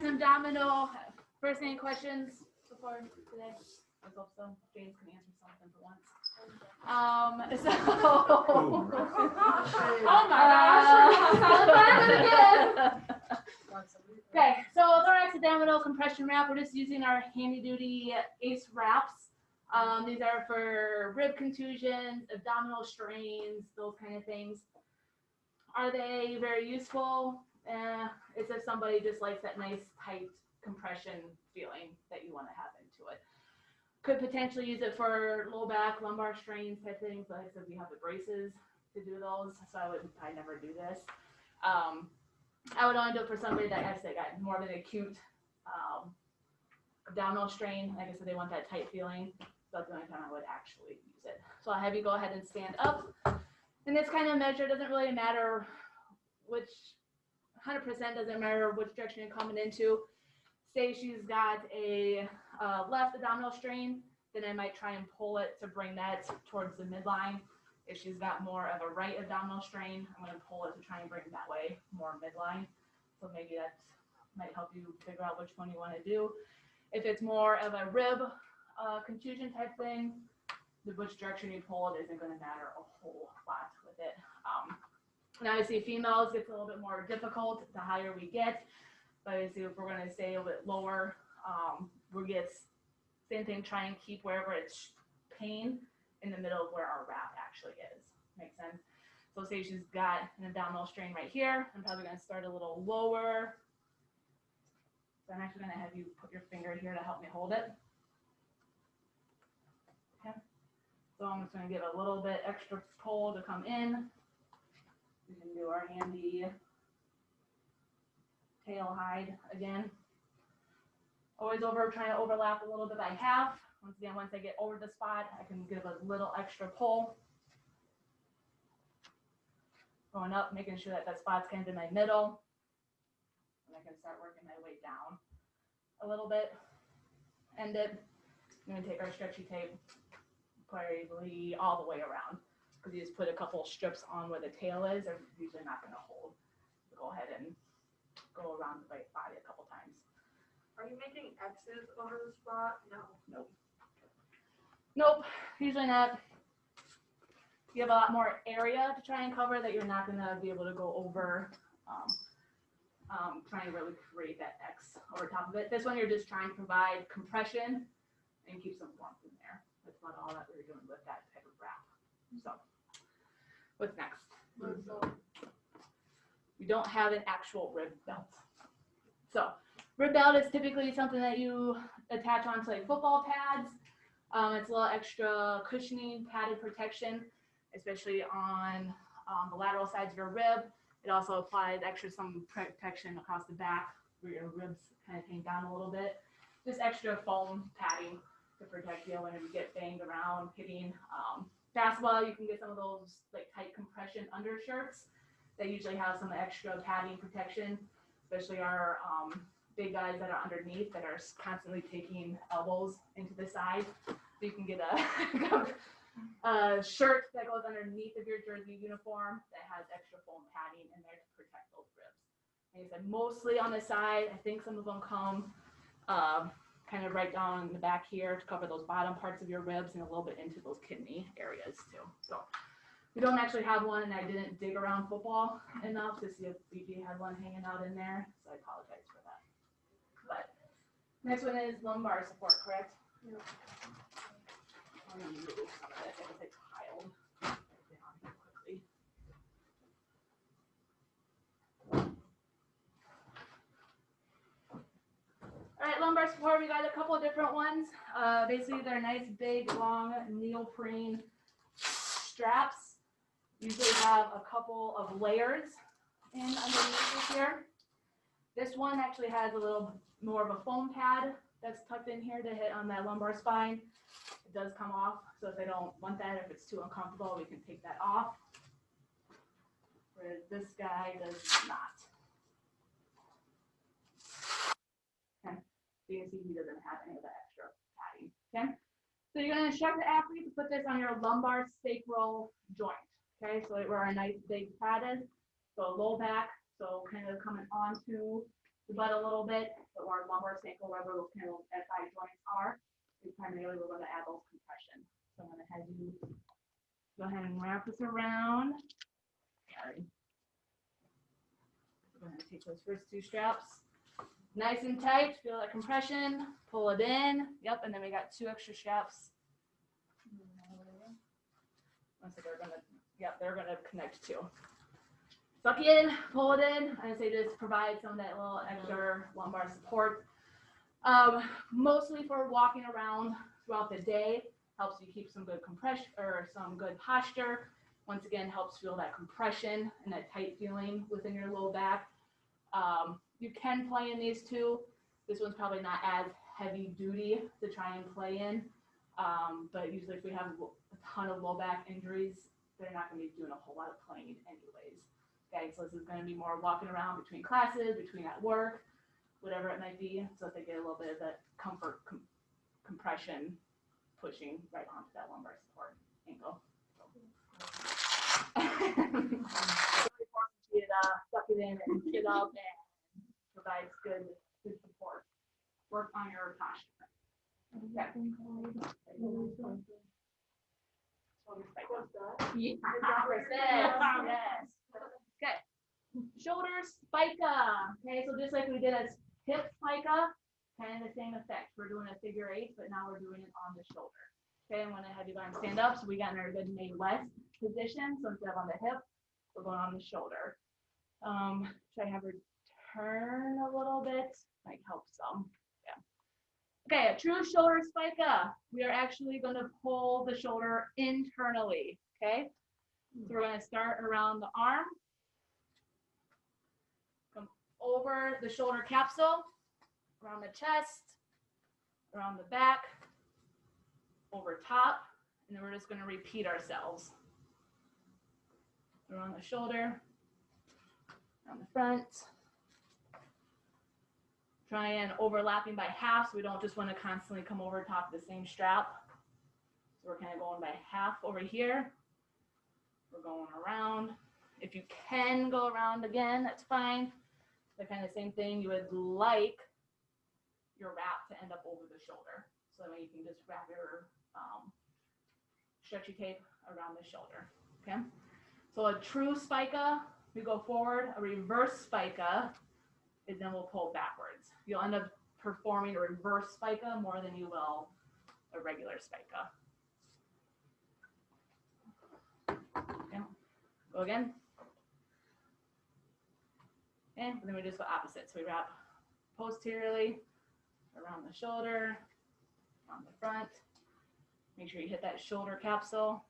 Abdominal. First, any questions before today? I hope so. James can answer something for once. So. Oh my gosh! Okay, so thorax abdominal compression wrap. We're just using our handy duty ACE wraps. These are for rib contusions, abdominal strains, those kind of things. Are they very useful? It's if somebody just likes that nice tight compression feeling that you want to have into it. Could potentially use it for low back, lumbar strains type things, but like I said, we have the braces to do those, so I never do this. I would only do it for somebody that actually got more of an acute abdominal strain. Like I said, they want that tight feeling. So that's the only time I would actually use it. So I'll have you go ahead and stand up. And this kind of measure doesn't really matter which, 100% doesn't matter which direction you're coming into. Say she's got a left abdominal strain, then I might try and pull it to bring that towards the midline. If she's got more of a right abdominal strain, I'm going to pull it to try and bring it that way, more midline. So maybe that might help you figure out which one you want to do. If it's more of a rib contusion type thing, which direction you pull it isn't going to matter a whole lot with it. And obviously females gets a little bit more difficult the higher we get. But obviously if we're going to stay a little bit lower, we get same thing, try and keep wherever it's pain in the middle of where our wrap actually is. Makes sense? So say she's got an abdominal strain right here. I'm probably going to start a little lower. So I'm actually going to have you put your finger here to help me hold it. Okay. So I'm just going to give a little bit extra pull to come in. We can do our handy tail hide again. Always trying to overlap a little bit by half. Once again, once I get over the spot, I can give a little extra pull. Going up, making sure that that spot's kind of in my middle. And I can start working my way down a little bit. End it. I'm going to take our stretchy tape probably all the way around, because you just put a couple strips on where the tail is. They're usually not going to hold. So go ahead and go around the body a couple times. Are you making X's over the spot? No. Nope. Nope, usually not. You have a lot more area to try and cover that you're not going to be able to go over. Trying to really create that X over top of it. This one you're just trying to provide compression and keep some warmth in there. That's about all that we're doing with that type of wrap. So, what's next? We don't have an actual rib belt. So, rib belt is typically something that you attach onto like football pads. It's a little extra cushioning, padded protection, especially on the lateral sides of your rib. It also applies some protection across the back where your ribs kind of hang down a little bit. Just extra foam padding to protect you whenever you get banged around, hitting. Basketball, you can get some of those like tight compression undershirts that usually have some extra padding protection, especially our big guys that are underneath that are constantly taking elbows into the side. So you can get a shirt that goes underneath of your jersey uniform that has extra foam padding in there to protect those ribs. Like I said, mostly on the side. I think some of them come kind of right down in the back here to cover those bottom parts of your ribs and a little bit into those kidney areas too. So we don't actually have one, and I didn't dig around football enough to see if BG had one hanging out in there, so I apologize for that. But next one is lumbar support, correct? Yep. I'm going to move some of this as I tiled down here quickly. All right, lumbar support, we got a couple of different ones. Basically, they're nice, big, long neoprene straps. Usually have a couple of layers in underneath here. This one actually has a little more of a foam pad that's tucked in here to hit on that lumbar spine. It does come off, so if they don't want that, if it's too uncomfortable, we can take that off. Whereas this guy does not. Okay, so you can see he doesn't have any of the extra padding. Okay, so you're going to instruct the athlete to put this on your lumbar sacral joint. Okay, so where our nice big pad is. So low back, so kind of coming onto the butt a little bit, or lumbar sacral, wherever those kind of SI joints are. We primarily we're going to add those compression. So I'm going to have you go ahead and wrap this around. Sorry. We're going to take those first two straps. Nice and tight, feel that compression, pull it in. Yep, and then we got 2 extra straps. They're gonna connect too. Suck in, pull it in. I say just provide some of that little extra lumbar support. Mostly for walking around throughout the day, helps you keep some good compression or some good posture. Once again, helps feel that compression and that tight feeling within your low back. You can play in these two. This one's probably not as heavy duty to try and play in. But usually if we have a ton of low back injuries, they're not going to be doing a whole lot of playing anyways. Okay, so this is going to be more walking around between classes, between at work, whatever it might be, so that they get a little bit of that comfort compression pushing right onto that lumbar support ankle. Suck it in and get up and provides good support. Work on your posture. Okay. Yes. Okay. Shoulder spica. Okay, so just like we did as hip spica, kind of the same effect. We're doing a figure 8, but now we're doing it on the shoulder. Okay, I'm gonna have you go and stand up. So we got in our good May West position. So instead of on the hip, we're going on the shoulder. Should I have her turn a little bit? Might help some. Okay, a true shoulder spica. We are actually going to pull the shoulder internally, okay? So we're going to start around the arm, come over the shoulder capsule, around the chest, around the back, over top, and then we're just going to repeat ourselves. Around the shoulder, around the front. Try and overlapping by half, so we don't just want to constantly come over top of the same strap. So we're kind of going by half over here. We're going around. If you can go around again, that's fine. The kind of same thing, you would like your wrap to end up over the shoulder. So that way you can just wrap your stretchy tape around the shoulder, okay? So a true spica, we go forward. A reverse spica is then we'll pull backwards. You'll end up performing a reverse spica more than you will a regular spica. Okay. Go again. Okay, and then we just go opposite. So we wrap posteriorly around the shoulder, around the front. Make sure you hit that shoulder capsule.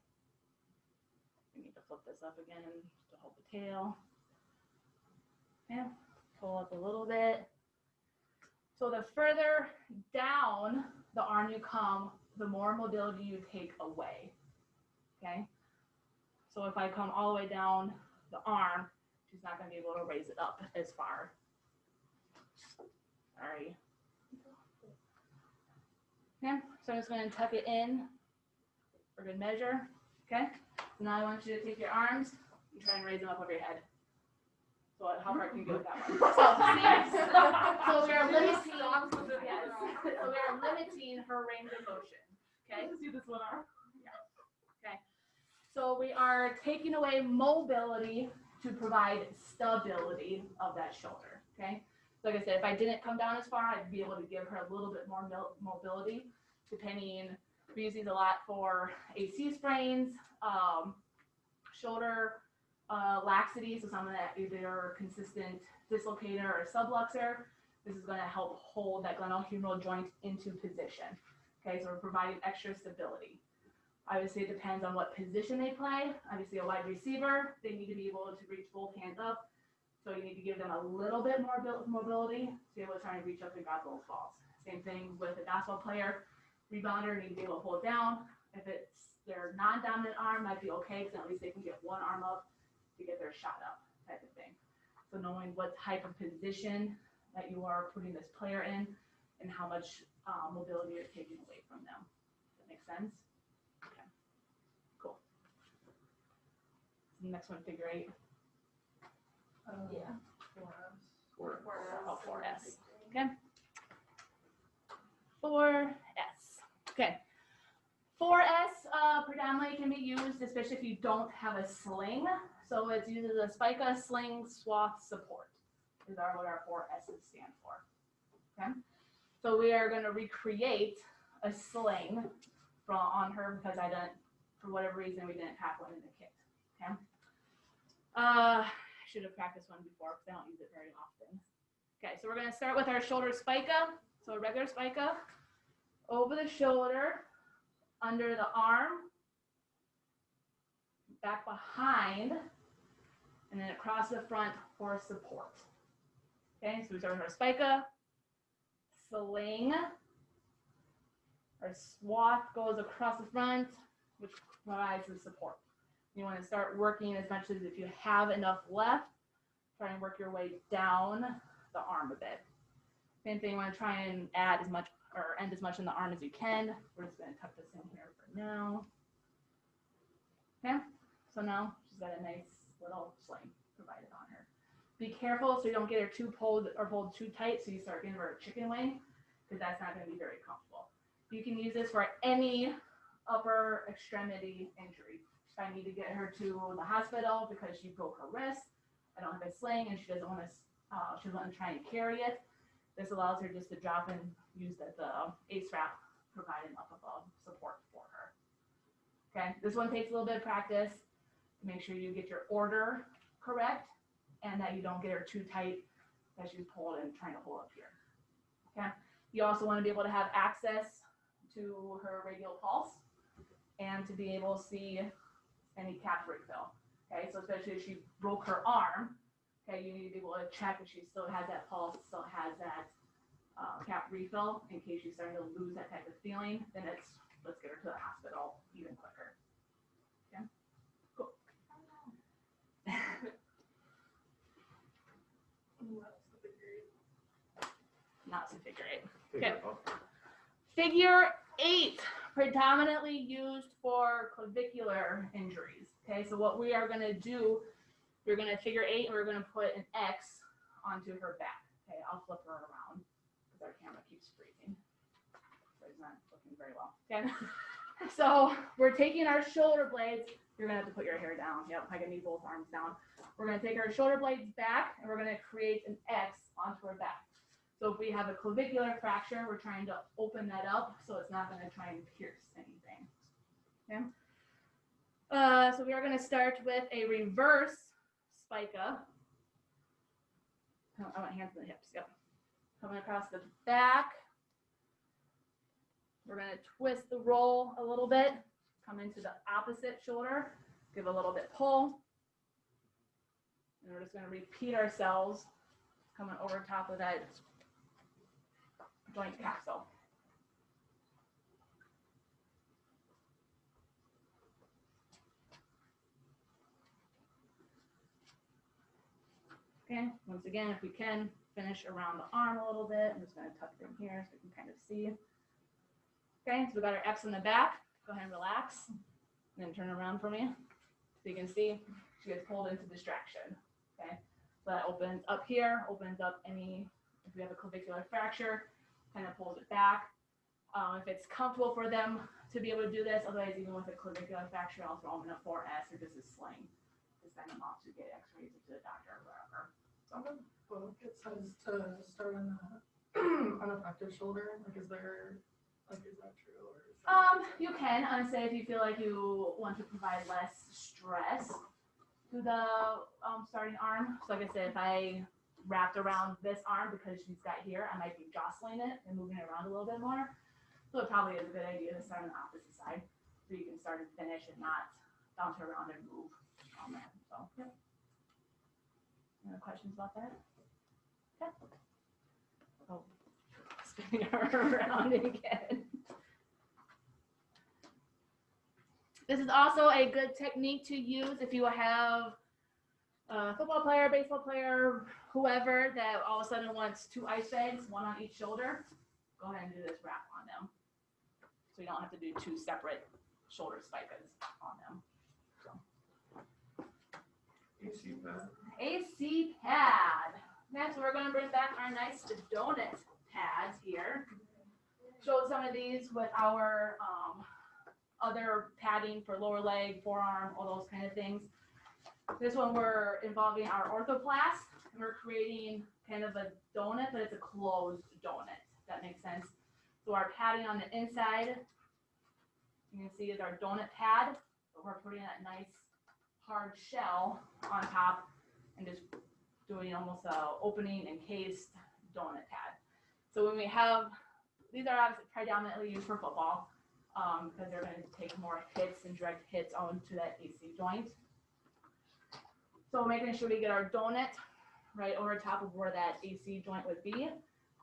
We need to flip this up again to hold the tail. Okay. Pull up a little bit. So the further down the arm you come, the more mobility you take away. Okay? So if I come all the way down the arm, she's not going to be able to raise it up as far. Sorry. Okay, so I'm just going to tuck it in for good measure. Okay? So now I want you to take your arms and try and raise them up over your head. So how hard can you go with that one? So we are limiting. Yes. So we are limiting her range of motion. Okay. Let's do this one arm. Yeah. Okay. So we are taking away mobility to provide stability of that shoulder. Okay. Like I said, if I didn't come down as far, I'd be able to give her a little bit more mobility. Depending, we use these a lot for AC sprains, shoulder. Laxity, so something that either consistent dislocator or subluxar. This is going to help hold that glenohumeral joint into position. Okay, so we're providing extra stability. Obviously, it depends on what position they play. Obviously, a wide receiver, they need to be able to reach both hands up. So you need to give them a little bit more mobility to be able to try and reach up and grab those balls. Same thing with a basketball player. Rebounder, need to be able to hold down. If it's their non-dominant arm, might be okay, because at least they can get one arm up to get their shot up, type of thing. So knowing what type of position that you are putting this player in and how much mobility you're taking away from them. Does that make sense? Okay, cool. The next one, figure 8. Yeah. Or 4S. Okay. 4S. Okay. 4S predominantly can be used, especially if you don't have a sling. So it's uses a spica sling swath support. Is what our 4S's stand for. Okay. So we are going to recreate a sling on her because for whatever reason, we didn't have one in the kit. Okay. I should have practiced one before because I don't use it very often. Okay, so we're going to start with our shoulder spica. So a regular spica over the shoulder, under the arm, back behind, and then across the front for support. Okay, so we start with our spica, sling, our swath goes across the front, which provides the support. You want to start working as much as if you have enough left, try and work your way down the arm a bit. Same thing, you want to try and add as much or end as much in the arm as you can. We're just going to tuck this in here for now. Okay, so now she's got a nice little sling provided on her. Be careful so you don't get her too pulled too tight so you start giving her a chicken wing because that's not going to be very comfortable. You can use this for any upper extremity injury. If I need to get her to the hospital because she broke her wrist, I don't have a sling and she doesn't want to try and carry it. This allows her just to drop and use the ACE wrap providing up above support for her. Okay, this one takes a little bit of practice to make sure you get your order correct and that you don't get her too tight as you pull it and trying to hold up here. Okay, you also want to be able to have access to her radial pulse and to be able to see any cap refill. Okay, so especially if she broke her arm, okay, you need to be able to check if she still has that pulse, still has that cap refill in case she's starting to lose that type of feeling, then let's get her to the hospital even quicker. Okay, cool. Not some figure eight. Okay. Figure eight, predominantly used for clavicular injuries. Okay, so what we are going to do, we're going to figure eight and we're going to put an X onto her back. Okay, I'll flip her around because our camera keeps freezing. So it's not looking very well. Okay, so we're taking our shoulder blades. You're going to have to put your hair down. Yep, I can need both arms down. We're going to take our shoulder blades back and we're going to create an X onto her back. So if we have a clavicular fracture, we're trying to open that up so it's not going to try and pierce anything. Okay. So we are going to start with a reverse spica. Oh, I want hands on the hips. Yep. Coming across the back. We're going to twist the roll a little bit. Come into the opposite shoulder. Give a little bit pull. And we're just going to repeat ourselves. Coming over top of that joint capsule. Okay, once again, if we can, finish around the arm a little bit. I'm just going to tuck it in here so we can kind of see. Okay, so we got our X in the back. Go ahead and relax. And then turn around for me. So you can see she gets pulled into distraction. Okay, so that opens up here, opens up any, if we have a clavicular fracture, kind of pulls it back. If it's comfortable for them to be able to do this, otherwise even with a clavicular fracture, I'll throw them in a 4S or just a sling to send them off to get x-rays to the doctor or wherever. On the book, it says to start on the unaffected shoulder. Like, is that true? Or is that You can, honestly, if you feel like you want to provide less stress to the starting arm. So like I said, if I wrapped around this arm because she's got here, I might be jostling it and moving it around a little bit more. So it probably is a good idea to start on the opposite side so you can start and finish and not bounce around and move on that. So, yeah. Any other questions about that? Okay. Oh, spinning her around again. This is also a good technique to use if you have a football player, baseball player, whoever that all of a sudden wants 2 ice bags, one on each shoulder. Go ahead and do this wrap on them. So you don't have to do 2 separate shoulder spikes on them. So. AC pad. AC pad. Next, we're gonna bring back our nice donut pads here. Show some of these with our other padding for lower leg, forearm, all those kind of things. This one we're involving our orthoplast, and we're creating kind of a donut, but it's a closed donut, if that makes sense. So our padding on the inside, you can see is our donut pad, but we're putting that nice hard shell on top and just doing almost a opening encased donut pad. So when we have, these are obviously predominantly used for football, because they're going to take more hits and direct hits onto that AC joint. So making sure we get our donut right over top of where that AC joint would be,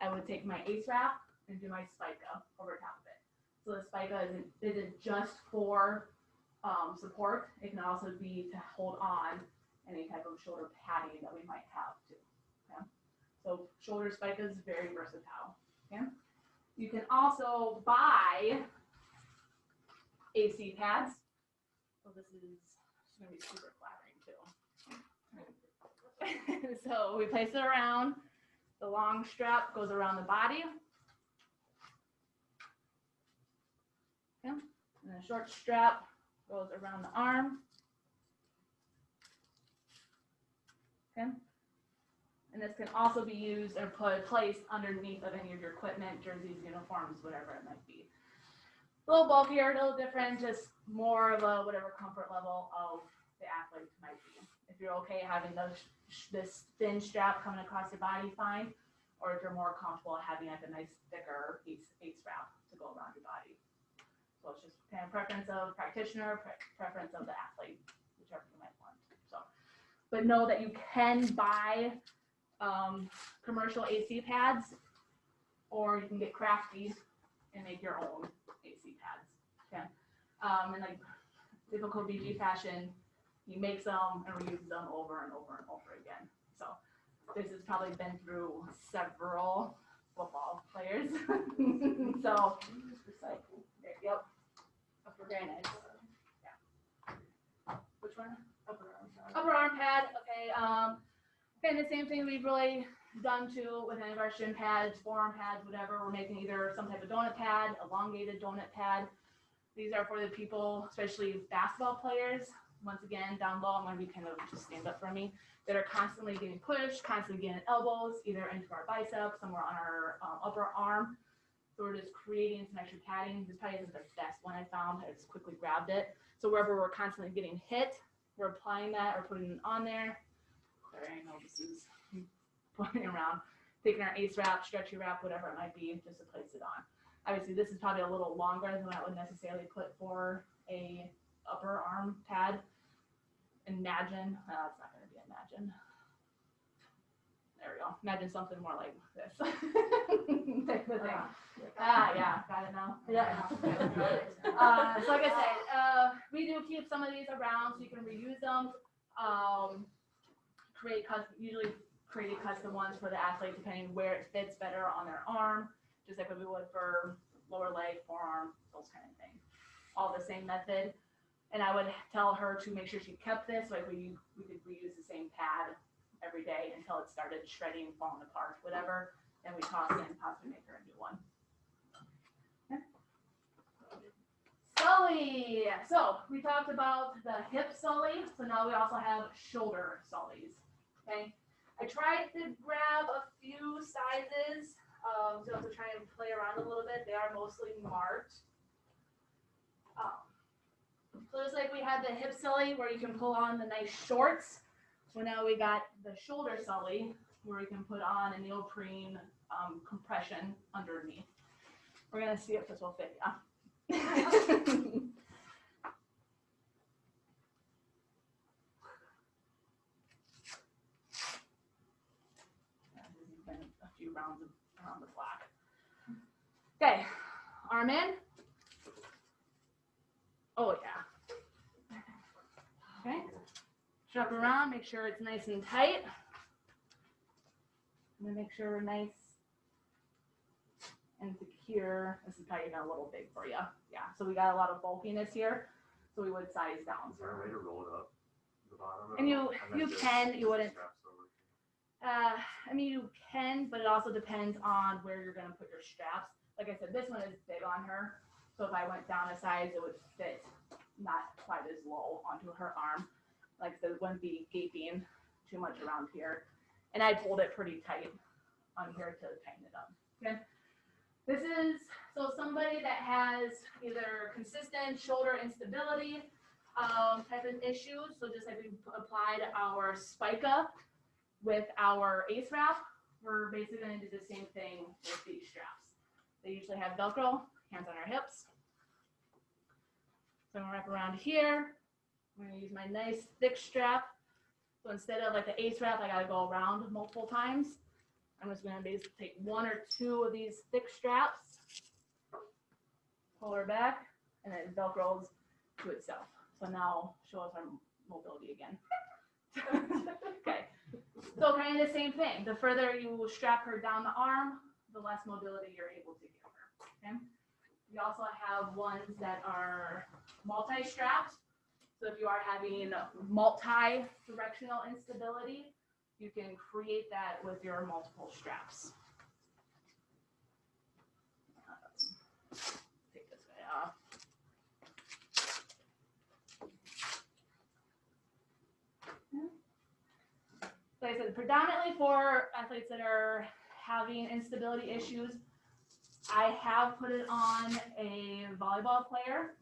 I would take my ace wrap and do my spica over top of it. So the spica isn't just for support, it can also be to hold on any type of shoulder padding that we might have too. Okay? So shoulder spica is very versatile. Okay? You can also buy AC pads. So this is going to be super flattering too. So we place it around, the long strap goes around the body. Okay? And the short strap goes around the arm. Okay? And this can also be used or placed underneath of any of your equipment, jerseys, uniforms, whatever it might be. A little bulkier, a little different, just more of a whatever comfort level of the athlete might be. If you're okay having this thin strap coming across your body, fine. Or if you're more comfortable having like a nice thicker ace wrap to go around your body. So it's just kind of preference of practitioner, preference of the athlete, whichever you might want. So, but know that you can buy commercial AC pads, or you can get crafty and make your own AC pads. Okay, and like typical BG fashion, he makes them and reuses them over and over and over again. So this has probably been through several football players. So yep, very nice. Yeah. Which one? Upper arm pad. Okay. And the same thing we've really done too with any of our shin pads, forearm pads, whatever. We're making either some type of donut pad, elongated donut pad. These are for the people, especially basketball players. Once again, down low, I'm going to be kind of just stand up for me, that are constantly getting pushed, constantly getting elbows, either into our biceps, somewhere on our upper arm. So we're just creating some extra padding. This probably isn't the best one I found. I just quickly grabbed it. So wherever we're constantly getting hit, we're applying that or putting it on there. I know this is playing around, taking our ace wrap, stretchy wrap, whatever it might be, just to place it on. Obviously, this is probably a little longer than I would necessarily put for a upper arm pad. Imagine, it's not going to be imagine. There we go. Imagine something more like this. Type of thing. Yeah, got it now. Yeah. So like I said, we do keep some of these around so you can reuse them. Usually create custom ones for the athlete depending where it fits better on their arm, just like what we would for lower leg, forearm, those kind of things. All the same method. And I would tell her to make sure she kept this, like we could reuse the same pad every day until it started shredding, falling apart, whatever. Then we toss in, possibly make her a new one. Okay. Sully. So we talked about the hip sully. So now we also have shoulder sullies. Okay. I tried to grab a few sizes, so to try and play around a little bit. They are mostly marked. So just like we had the hip sully where you can pull on the nice shorts. So now we got the shoulder sully where we can put on a neoprene compression underneath. We're gonna see if this will fit you. A few rounds around the block. Okay, arm in. Oh yeah. Okay. Strap around, make sure it's nice and tight. And then make sure we're nice and secure. This is probably even a little big for you. Yeah, so we got a lot of bulkiness here, so we would size down. Is there a way to roll it up the bottom? And you can, you wouldn't. I mean, you can, but it also depends on where you're gonna put your straps. Like I said, this one is big on her, so if I went down a size, it would fit not quite as low onto her arm. Like I said, it wouldn't be gaping too much around here. And I'd hold it pretty tight on here to tighten it up. Okay. This is so somebody that has either consistent shoulder instability type of issues. So just like we applied our Spica with our Ace Wrap, we're basically going to do the same thing with these straps. They usually have Velcro, hands on our hips. So I'm gonna wrap around here. I'm gonna use my nice thick strap. So instead of like the Ace Wrap, I gotta go around multiple times. I'm just gonna basically take one or two of these thick straps, pull her back, and then it Velcros to itself. So now show us our mobility again. Okay. So kind of the same thing. The further you strap her down the arm, the less mobility you're able to give her. Okay. We also have ones that are multi-strapped. So if you are having multi-directional instability, you can create that with your multiple straps. Take this guy off. So like I said, predominantly for athletes that are having instability issues, I have put it on a volleyball player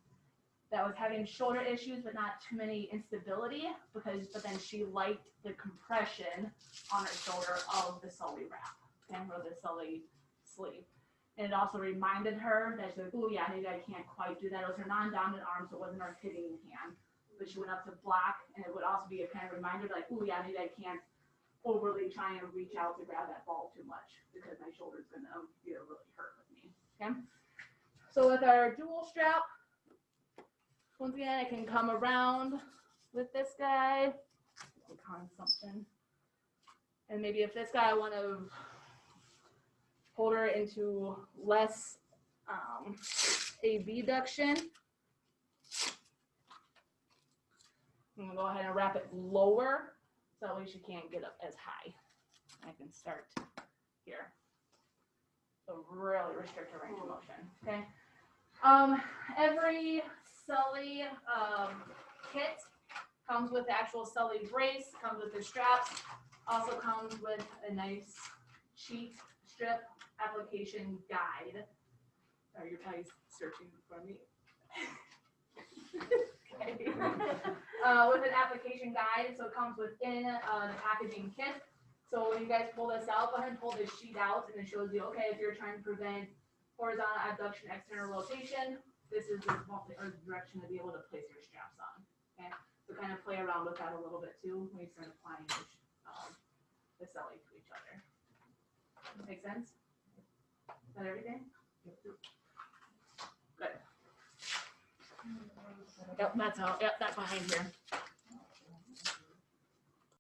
that was having shoulder issues but not too many instability, but then she liked the compression on her shoulder of the Sully wrap, okay, or the Sully sleeve. And it also reminded her that she's like, oh yeah, maybe I can't quite do that. It was her non-dominant arm, so it wasn't her hitting hand. But she went up to block, and it would also be a kind of reminder like, oh yeah, maybe I can't overly try and reach out to grab that ball too much because my shoulder's gonna really hurt with me. Okay. So with our dual strap, once again, I can come around with this guy, click on something, and maybe if this guy I want to hold her into less abduction, I'm gonna go ahead and wrap it lower, so at least she can't get up as high. I can start here. So really restrict her range of motion. Okay. Every Sully kit comes with the actual Sully brace, comes with the straps, also comes with a nice cheat strip application guide. Sorry, you're probably searching for me. Okay. With an application guide, so it comes within the packaging kit. So when you guys pull this out, go ahead and pull this sheet out, and it shows you, okay, if you're trying to prevent horizontal abduction, external rotation, this is the direction to be able to place your straps on. Okay, so kind of play around with that a little bit too when you start applying the Sully to each other. Make sense? Is that everything? Good. Yep, that's all. Yep, that's behind here.